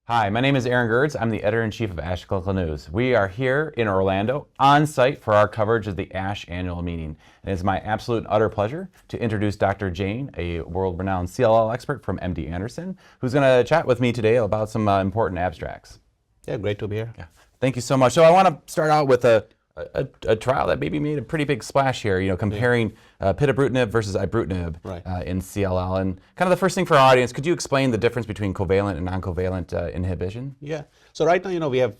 Hi, my name is Aaron Gerds. I'm the editor-in-chief of ASH Clinical News. We are here in Orlando on site for our coverage of the ASH annual meeting. And it's my absolute and utter pleasure to introduce Dr. Jain, a world-renowned CLL expert from MD Anderson, who's going to chat with me today about some important abstracts. Yeah, great to be here. Yeah. Thank you so much. So I want to start out with a trial that maybe made a pretty big splash here, comparing pirtobrutinib versus ibrutinib in CLL. And kind of the first thing for our audience, could you explain the difference between covalent and noncovalent inhibition? Yeah. So right now, we have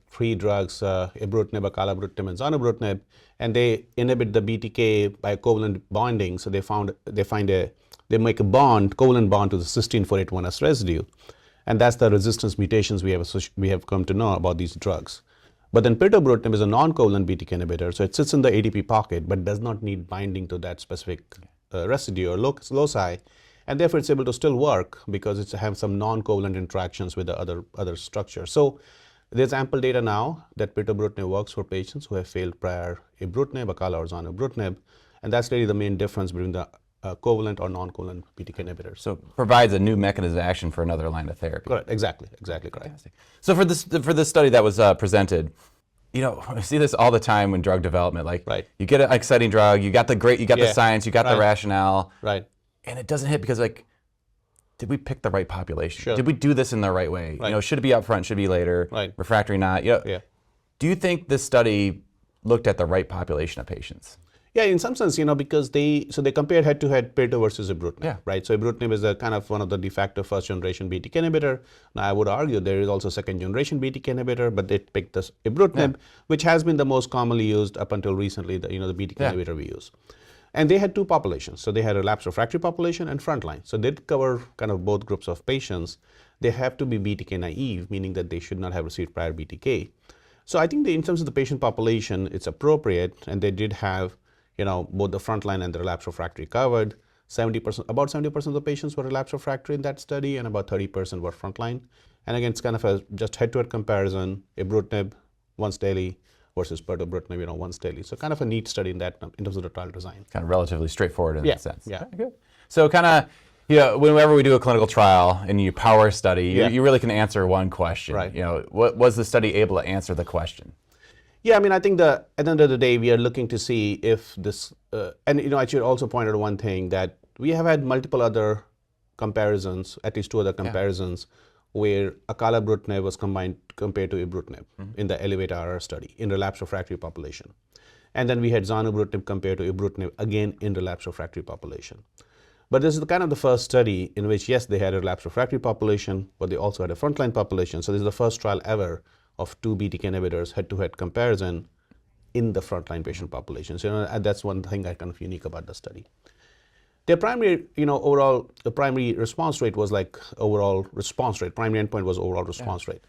three drugs, ibrutinib, acalabrutinib, and zanubrutinib, and they inhibit the BTK by covalent bonding. So they make a bond, covalent bond to the cysteine 481S residue, and that's the resistance mutations we have come to know about these drugs. But then pirtobrutinib is a non-covalent BTK inhibitor, so it sits in the ADP pocket but does not need binding to that specific residue or loci, and therefore it's able to still work because it has some non-covalent interactions with the other structures. So there's ample data now that pirtobrutinib works for patients who have failed prior ibrutinib, acala, or zanubrutinib, and that's really the main difference between the covalent or non-covalent BTK inhibitors. So it provides a new mechanism of action for another line of therapy. Correct. Exactly correct. Fantastic. So for this study that was presented, I see this all the time in drug development. You get an exciting drug, you got the science, you got the rationale, and it doesn't hit because did we pick the right population? Sure. Did we do this in the right way? Should it be up front? Should it be later? Refractory, not? Do you think this study looked at the right population of patients? Yeah, in some sense, because they compared head-to-head pirto versus ibrutinib, right? So ibrutinib is a kind of one of the de facto first-generation BTK inhibitor. Now, I would argue there is also second-generation BTK inhibitor, but they picked this ibrutinib, which has been the most commonly used up until recently, the BTK inhibitor we use. And they had two populations. So they had a relapsed refractory population and frontline. So they cover kind of both groups of patients. They have to be BTK naive, meaning that they should not have received prior BTK. So I think in terms of the patient population, it's appropriate, and they did have both the frontline and the relapsed refractory covered. About 70% of the patients were relapsed refractory in that study, and about 30% were frontline. And again, it's kind of a just head-to-head comparison, ibrutinib once daily versus pirtobrutinib, once daily. So kind of a neat study in terms of the trial design. Kind of relatively straightforward in that sense. Yeah. Okay, good. So kind of, whenever we do a clinical trial and you power a study, you really can answer one question. Right. What was the study able to answer the question? Yeah, I mean, I think at the end of the day, we are looking to see if this, and I should also point out one thing, that we have had multiple other comparisons, at least two other comparisons, where acalabrutinib was compared to ibrutinib in the ELEVATE-RR study in relapsed refractory population. And then we had zanubrutinib compared to ibrutinib, again in relapsed refractory population. But this is kind of the first study in which, yes, they had a relapsed refractory population, but they also had a frontline population. So this is the first trial ever of two BTK inhibitors head-to-head comparison in the frontline patient population. So that's one thing kind of unique about the study. Their primary, overall, the primary response rate was overall response rate. Primary endpoint was overall response rate,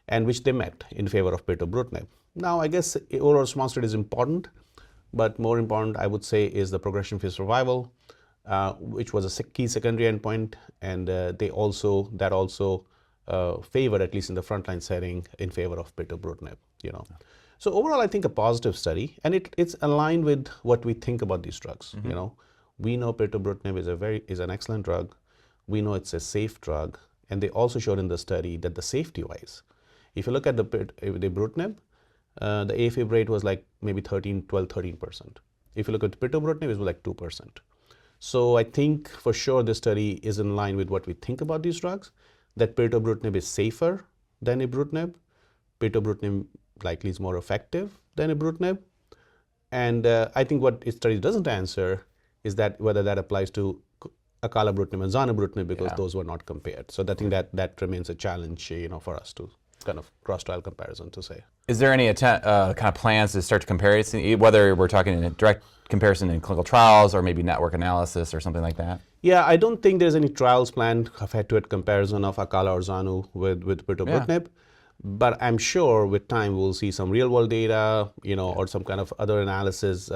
and which they met in favor of pirtobrutinib. Now, I guess overall response rate is important, but more important, I would say, is the progression-free survival, which was a key secondary endpoint, and that also favored, at least in the frontline setting, in favor of pirtobrutinib. So overall, I think a positive study, and it's aligned with what we think about these drugs. We know pirtobrutinib is an excellent drug. We know it's a safe drug, and they also showed in the study that the safety-wise, if you look at the ibrutinib, the AFib rate was maybe 12-13%. If you look at pirtobrutinib, it was 2%. So I think for sure this study is in line with what we think about these drugs, that pirtobrutinib is safer than ibrutinib. Pirtobrutinib likely is more effective than ibrutinib. And I think what this study doesn't answer is that whether that applies to acalabrutinib and zanubrutinib, because those were not compared. So I think that remains a challenge, for us to kind of cross-trial comparison to say. Is there any kind of plans to start to compare it, whether we're talking in a direct comparison in clinical trials or maybe network analysis or something like that? Yeah, I don't think there's any trials planned of head-to-head comparison of acala or zanu with pirtobrutinib. But I'm sure with time we'll see some real-world data, or some kind of other analysis,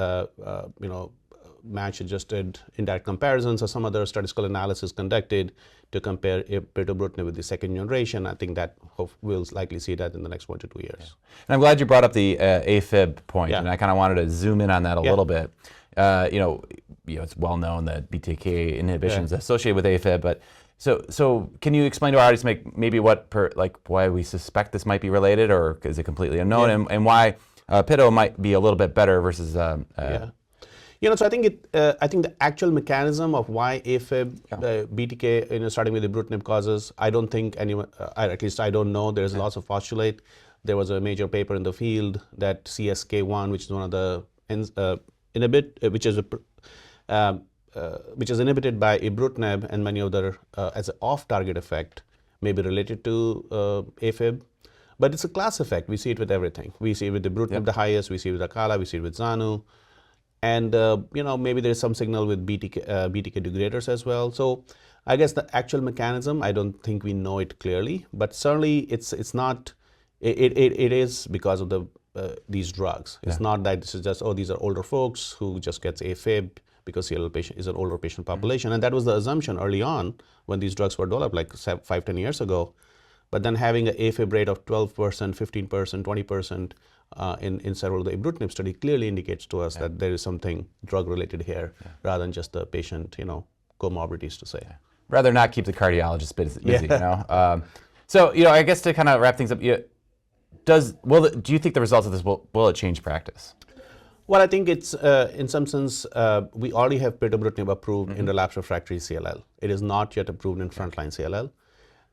match-adjusted indirect comparisons, or some other statistical analysis conducted to compare pirtobrutinib with the second generation. I think that we'll likely see that in the next 1 to 2 years. Yeah. And I'm glad you brought up the AFib point, and I kind of wanted to zoom in on that a little bit. It's well known that BTK inhibition is associated with AFib, but So can you explain to our audience maybe why we suspect this might be related, or is it completely unknown, and why PITO might be a little bit better versus yeah. So I think the actual mechanism of why AFib, BTK, starting with ibrutinib causes, I don't think anyone, at least I don't know. There's lots of postulate. There was a major paper in the field that CSK1, which is one of the which is inhibited by ibrutinib and many other as an off-target effect, may be related to AFib. But it's a class effect. We see it with everything. We see it with ibrutinib the highest. We see it with Acala. We see it with Zanu. And maybe there's some signal with BTK degraders as well. So I guess the actual mechanism, I don't think we know it clearly, but certainly it's not. It is because of these drugs. It's not that this is just these are older folks who just gets AFib because CLL patient is an older patient population, and that was the assumption early on when these drugs were developed, like 5-10 years ago. But then having an AFib rate of 12%, 15%, 20% in several of the ibrutinib study clearly indicates to us that there is something drug-related here rather than just the patient, comorbidities to say. Yeah. Rather not keep the cardiologist busy, So, I guess to kind of wrap things up, do you think the results of this will it change practice? Well, I think it's, in some sense, we already have pirtobrutinib approved in relapsed refractory CLL. It is not yet approved in frontline CLL.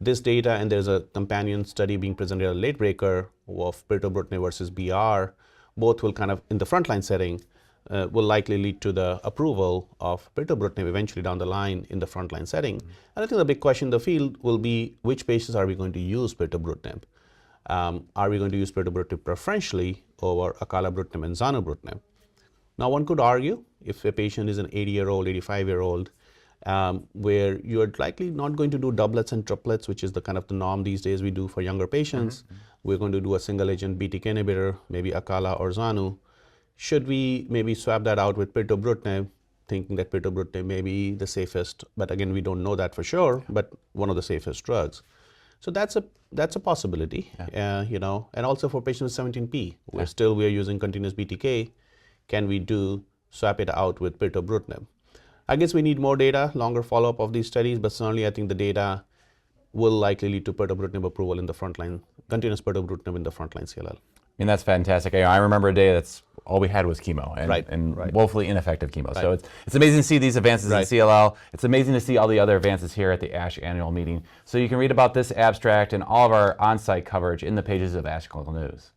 This data, and there's a companion study being presented at a late breaker of pirtobrutinib versus BR, both will kind of, in the frontline setting, will likely lead to the approval of pirtobrutinib eventually down the line in the frontline setting. And I think the big question in the field will be, which patients are we going to use pirtobrutinib? Are we going to use pirtobrutinib preferentially over acalabrutinib and zanubrutinib? Now, one could argue if a patient is an 80-year-old, 85-year-old, where you're likely not going to do doublets and triplets, which is the kind of the norm these days we do for younger patients. We're going to do a single agent BTK inhibitor, maybe Acala or Zanu. Should we maybe swap that out with pirtobrutinib, thinking that pirtobrutinib may be the safest, but again, we don't know that for sure, but one of the safest drugs. So that's a possibility, and also for patients with 17P, we're using continuous BTK. Can we swap it out with pirtobrutinib? I guess we need more data, longer follow-up of these studies, but certainly I think the data will likely lead to pirtobrutinib approval in the frontline, continuous pirtobrutinib in the frontline CLL. I mean, that's fantastic. I remember a day that's all we had was chemo and woefully ineffective chemo. So it's amazing to see these advances in CLL. It's amazing to see all the other advances here at the ASH annual meeting. So you can read about this abstract and all of our on-site coverage in the pages of ASH Clinical News.